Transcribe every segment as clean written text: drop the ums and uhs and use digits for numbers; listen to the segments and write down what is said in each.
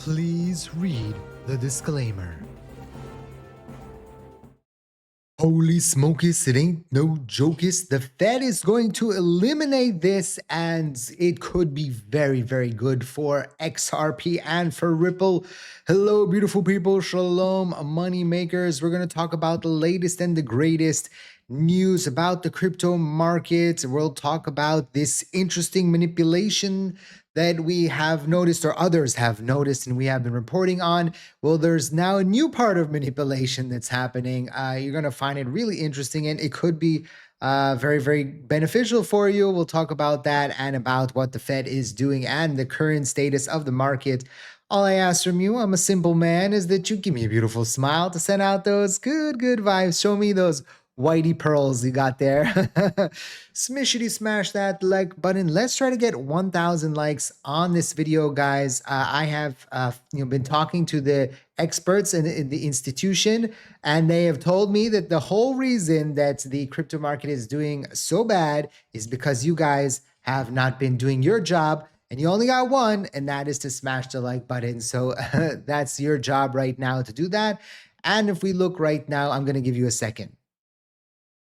Please read the disclaimer. Holy smokies, it ain't no jokies. The Fed is going to eliminate this, and it could be very, very good for XRP and for Ripple. Hello, beautiful people. Shalom, money makers. We're going to talk about the latest and the greatest news about the crypto market. We'll talk about this interesting manipulation that we have noticed, or others have noticed, and we have been reporting on. Well, there's now a new part of manipulation that's happening. You're going to find it really interesting, and it could be very, very beneficial for you. We'll talk about that and about what the Fed is doing and the current status of the market. All I ask from you, I'm a simple man, is that you give me a beautiful smile to send out those good vibes. Show me those whitey pearls you got there. Smishity smash that like button. Let's try to get 1,000 likes on this video, guys. I have been talking to the experts in the institution, and they have told me that the whole reason that the crypto market is doing so bad is because you guys have not been doing your job. And you only got one, and that is to smash the like button. So that's your job right now to do that. And if we look right now, I'm going to give you a second.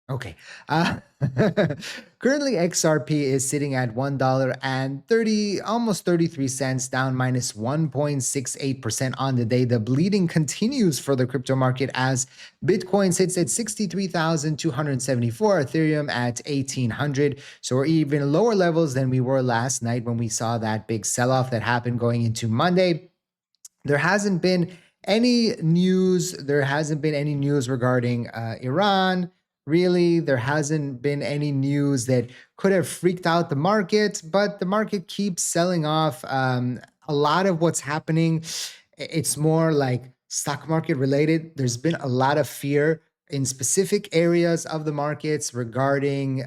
Okay. Currently, XRP is sitting at $1.30, almost 33 cents, down minus 1.68% on the day. The bleeding continues for the crypto market as Bitcoin sits at 63,274, Ethereum at 1,800. So we're even lower levels than we were last night when we saw that big sell-off that happened going into Monday. There hasn't been any news. There hasn't been any news regarding Iran. Really, there hasn't been any news that could have freaked out the market, but the market keeps selling off. A lot of what's happening, it's more like stock market related. There's been a lot of fear in specific areas of the markets regarding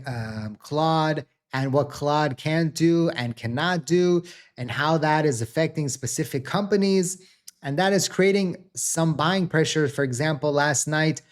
Claude and what Claude can do and cannot do, and how that is affecting specific companies. And that is creating some buying pressure. For example, last night,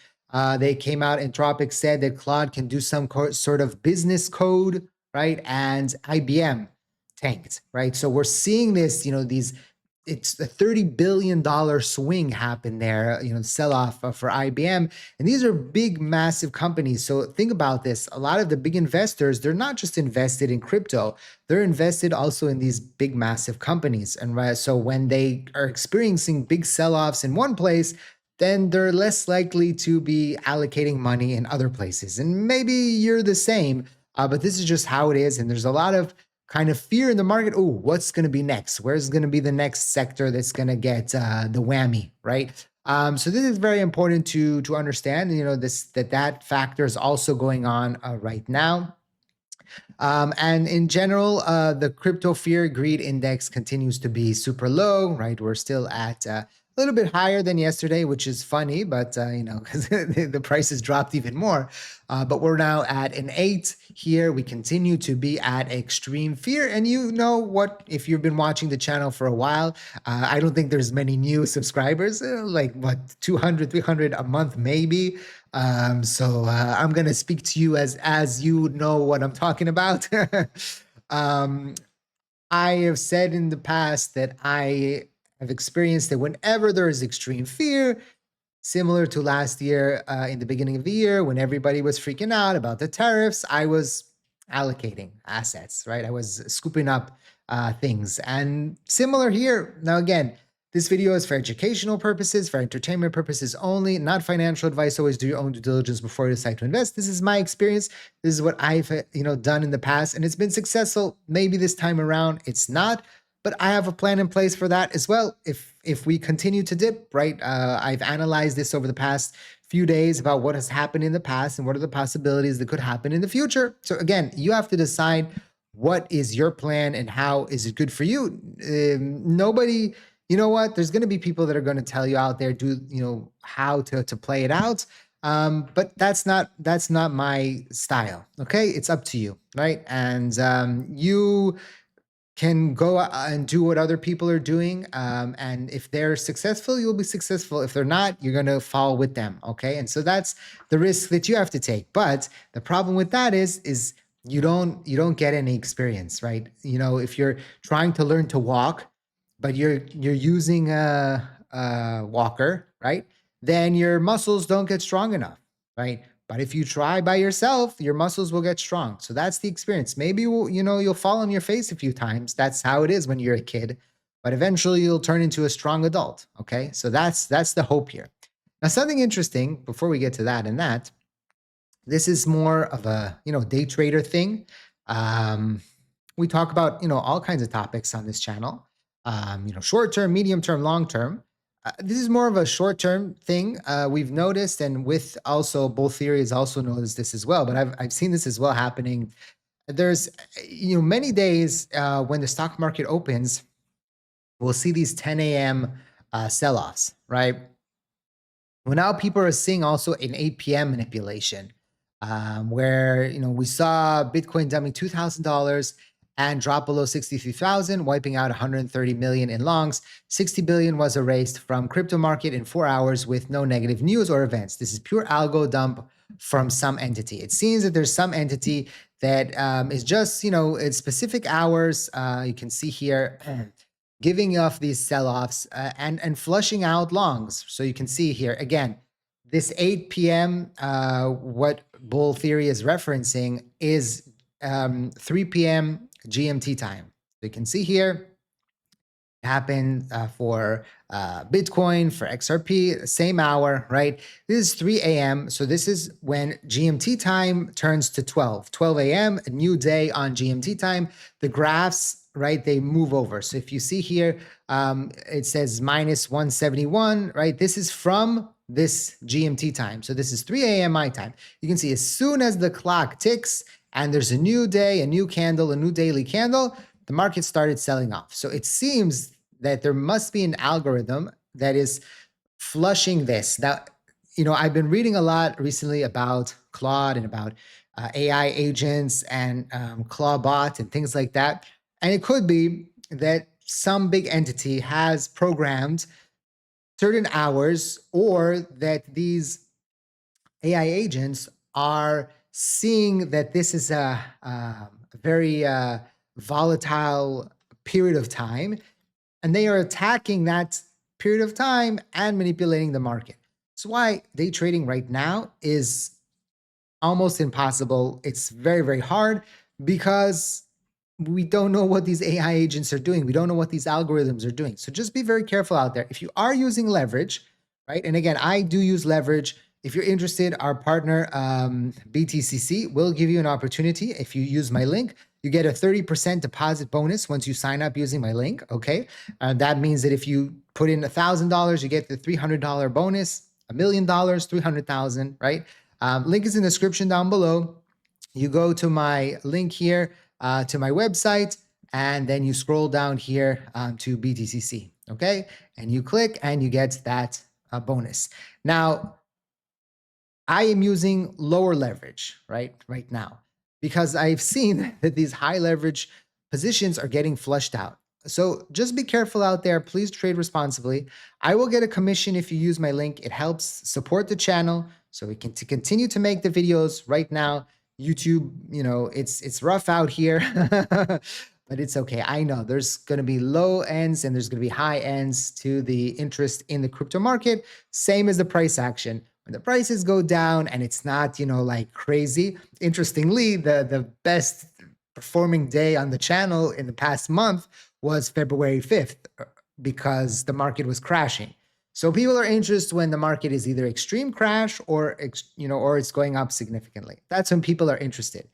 they came out, Anthropic said that Claude can do some sort of business code, right? And IBM tanked, right? So we're seeing this, it's a $30 billion swing happened there, sell off for IBM. And these are big, massive companies. So think about this. A lot of the big investors, they're not just invested in crypto, they're invested also in these big, massive companies. And so when they are experiencing big sell-offs in one place, then they're less likely to be allocating money in other places. And maybe you're the same, but this is just how it is. And there's a lot of kind of fear in the market. Oh, what's going to be next? Where's going to be the next sector that's going to get the whammy, right? So this is very important to understand, that factor is also going on right now. And in general, the crypto fear greed index continues to be super low, right? We're still at a little bit higher than yesterday, which is funny, but because the prices dropped even more. But we're now at an 8 here. We continue to be at extreme fear. And you know what, if you've been watching the channel for a while, I don't think there's many new subscribers, like what, 200, 300 a month, maybe. So I'm going to speak to you as you know what I'm talking about. I have said in the past that I have experienced that whenever there is extreme fear, similar to last year in the beginning of the year when everybody was freaking out about the tariffs, I was allocating assets, right? I was scooping up things. And similar here. Now, again, this video is for educational purposes, for entertainment purposes only, not financial advice. Always do your own due diligence before you decide to invest. This is my experience. This is what I've done in the past, and it's been successful. Maybe this time around it's not, but I have a plan in place for that as well. If we continue to dip, right? I've analyzed this over the past few days about what has happened in the past and what are the possibilities that could happen in the future. So again, you have to decide what is your plan and how is it good for you. Nobody, you know what? There's going to be people that are going to tell you out there, how to play it out. But that's not my style. Okay. It's up to you. Right. And you can go and do what other people are doing. And if they're successful, you'll be successful. If they're not, you're going to fall with them. Okay. And so that's the risk that you have to take. But the problem with that is you don't get any experience, right? If you're trying to learn to walk, but you're using a walker, right? Then your muscles don't get strong enough, right? But if you try by yourself, your muscles will get strong. So that's the experience. Maybe you'll fall on your face a few times. That's how it is when you're a kid, but eventually you'll turn into a strong adult. Okay, so that's the hope here. Now, something interesting before we get to that and that, this is more of a day trader thing. We talk about all kinds of topics on this channel. Short term, medium term, long term. This is more of a short term thing. We've noticed, and with also both theories also noticed this as well. But I've seen this as well happening. There's many days when the stock market opens, we'll see these 10 a.m. Sell-offs, right? Well, now people are seeing also an 8 p.m. manipulation, where we saw Bitcoin dumping $2,000 and drop below 63,000, wiping out 130 million in longs. 60 billion was erased from crypto market in 4 hours with no negative news or events. This is pure algo dump from some entity. It seems that there's some entity that is just it's specific hours. You can see here. Giving off these sell-offs and flushing out longs. So you can see here, again, this 8 p.m., what bull theory is referencing is 3 p.m. GMT time. So you can see here, it happened for Bitcoin, for XRP, same hour, right? This is 3 a.m. So this is when GMT time turns to 12 a.m., a new day on GMT time. The graphs, right, they move over. So if you see here, it says minus 171, right? This is from this GMT time. So this is 3 a.m. my time. You can see as soon as the clock ticks and there's a new day, a new candle, a new daily candle, the market started selling off. So it seems that there must be an algorithm that is flushing this. Now, I've been reading a lot recently about Claude and about AI agents and Clawbot and things like that. And it could be that some big entity has programmed certain hours, or that these AI agents are seeing that this is a very volatile period of time, and they are attacking that period of time and manipulating the market. That's why day trading right now is almost impossible. It's very, very hard because we don't know what these AI agents are doing. We don't know what these algorithms are doing. So just be very careful out there. If you are using leverage, right? And again, I do use leverage. If you're interested, our partner, BTCC, will give you an opportunity. If you use my link, you get a 30% deposit bonus once you sign up using my link, okay? That means that if you put in $1,000, you get the $300 bonus, $1 million, 300,000, right? Link is in the description down below. You go to my link here, to my website, and then you scroll down here to BTCC, okay? And you click and you get that bonus. Now, I am using lower leverage right now because I've seen that these high leverage positions are getting flushed out. So just be careful out there. Please trade responsibly. I will get a commission if you use my link. It helps support the channel so we can continue to make the videos. Right now, YouTube, it's rough out here, but it's okay. I know there's going to be low ends and there's going to be high ends to the interest in the crypto market, same as the price action. When the prices go down and it's not, like crazy. Interestingly, the best performing day on the channel in the past month was February 5th because the market was crashing. So people are interested when the market is either extreme crash or it's going up significantly. That's when people are interested.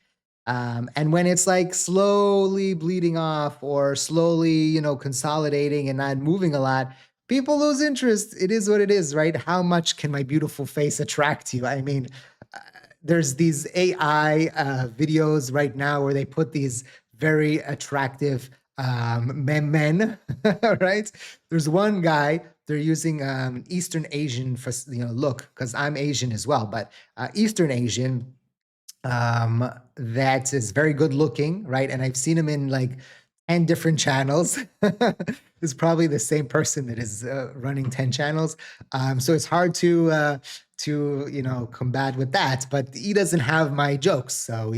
And when it's like slowly bleeding off or slowly, consolidating and not moving a lot, people lose interest. It is what it is, right? How much can my beautiful face attract you? I mean, there's these AI videos right now where they put these very attractive men, right? There's one guy, they're using Eastern Asian for look, because I'm Asian as well, but Eastern Asian that is very good looking, right? And I've seen him in like 10 different channels. It's probably the same person that is running 10 channels. So it's hard to combat with that, but he doesn't have my jokes. So,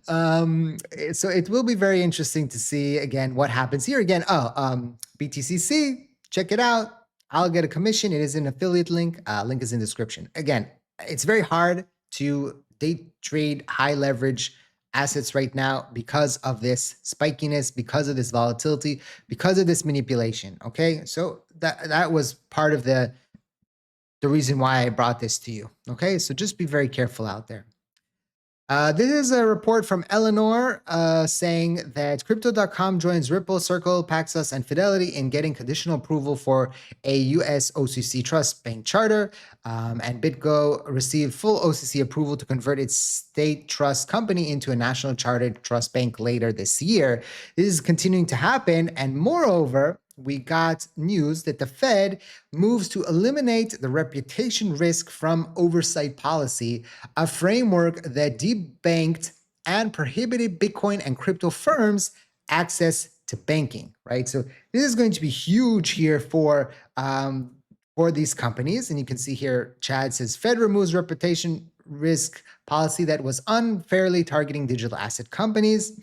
So it will be very interesting to see again what happens here. Again, BTCC, check it out. I'll get a commission. It is an affiliate link. Link is in the description. Again, it's very hard to day trade high leverage assets right now because of this spikiness, because of this volatility, because of this manipulation. Okay, so that was part of the reason why I brought this to you. Okay, so just be very careful out there. This is a report from Eleanor saying that Crypto.com joins Ripple, Circle, Paxos, and Fidelity in getting conditional approval for a US OCC trust bank charter. And BitGo received full OCC approval to convert its state trust company into a national chartered trust bank later this year. This is continuing to happen. And moreover, we got news that the Fed moves to eliminate the reputation risk from oversight policy, a framework that debanked and prohibited Bitcoin and crypto firms access to banking, right? So this is going to be huge here for these companies. And you can see here, Chad says, Fed removes reputation risk policy that was unfairly targeting digital asset companies,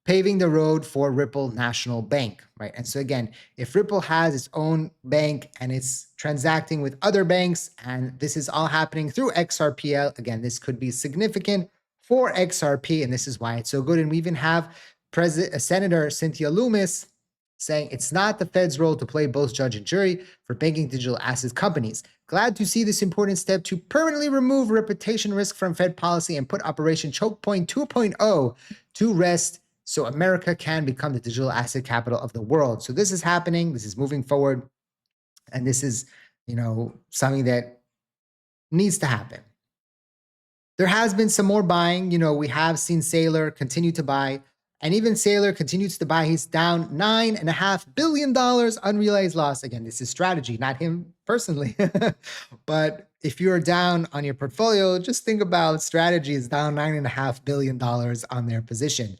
paving the road for Ripple National Bank, right? And so again, if Ripple has its own bank and it's transacting with other banks, and this is all happening through XRPL, again, this could be significant for XRP, and this is why it's so good. And we even have Senator Cynthia Lummis saying it's not the Fed's role to play both judge and jury for banking digital asset companies. Glad to see this important step to permanently remove reputation risk from Fed policy and put Operation Choke Point 2.0 to rest, so America can become the digital asset capital of the world. So this is happening. This is moving forward. And this is, something that needs to happen. There has been some more buying. We have seen Saylor continue to buy. And even Saylor continues to buy. He's down $9.5 billion unrealized loss. Again, this is strategy, not him personally. But if you're down on your portfolio, just think about strategy is down $9.5 billion on their position.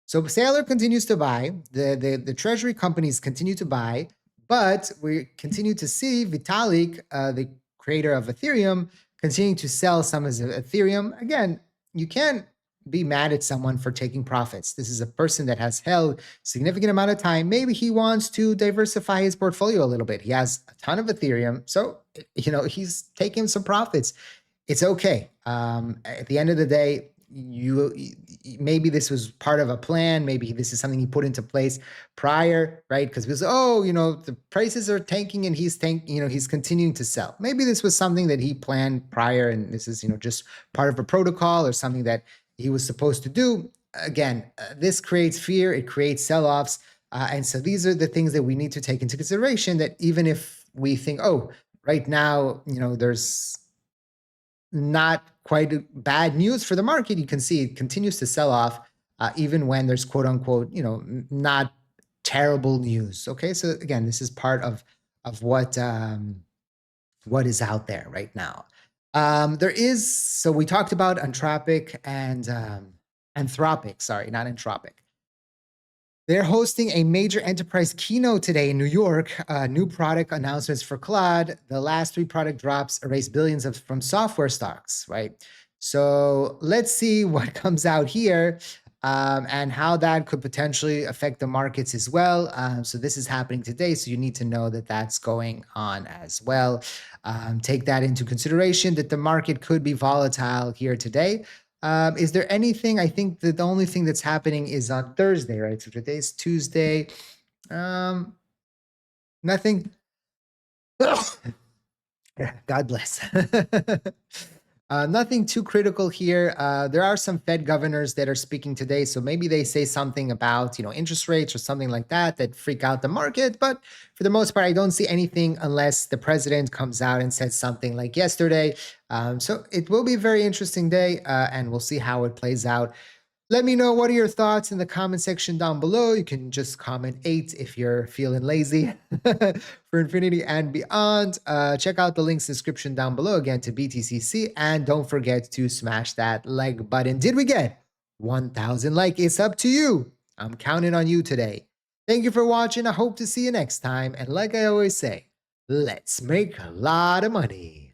So Saylor continues to buy, the treasury companies continue to buy, but we continue to see Vitalik, the creator of Ethereum, continuing to sell some of Ethereum. Again, you can't be mad at someone for taking profits. This is a person that has held significant amount of time. Maybe he wants to diversify his portfolio a little bit. He has a ton of Ethereum, so he's taking some profits. It's okay. At the end of the day, maybe this was part of a plan. Maybe this is something he put into place prior, right? Because the prices are tanking and he's he's continuing to sell. Maybe this was something that he planned prior, and this is just part of a protocol or something that he was supposed to do. Again, this creates fear. It creates sell-offs, and so these are the things that we need to take into consideration. That even if we think, right now, there's not quite bad news for the market, you can see it continues to sell off even when there's quote unquote, not terrible news. Okay, so again, this is part of what is out there right now. So we talked about Anthropic and Anthropic, sorry, not Anthropic. They're hosting a major enterprise keynote today in New York. New product announcements for Claude. The last 3 product drops erased billions from software stocks, right? So let's see what comes out here and how that could potentially affect the markets as well. So this is happening today, so you need to know that that's going on as well. Take that into consideration, that the market could be volatile here today. Is there anything? I think that the only thing that's happening is on Thursday, right? So today's Tuesday. Nothing. God bless. Nothing too critical here. There are some Fed governors that are speaking today, so maybe they say something about interest rates or something like that freak out the market. But for the most part, I don't see anything unless the president comes out and says something like yesterday. So it will be a very interesting day, and we'll see how it plays out. Let me know what are your thoughts in the comment section down below. You can just comment 8 if you're feeling lazy for infinity and beyond. Check out the links description down below again to BTCC, and don't forget to smash that like button. Did we get 1,000 likes? It's up to you. I'm counting on you today. Thank you for watching. I hope to see you next time. And like I always say, let's make a lot of money.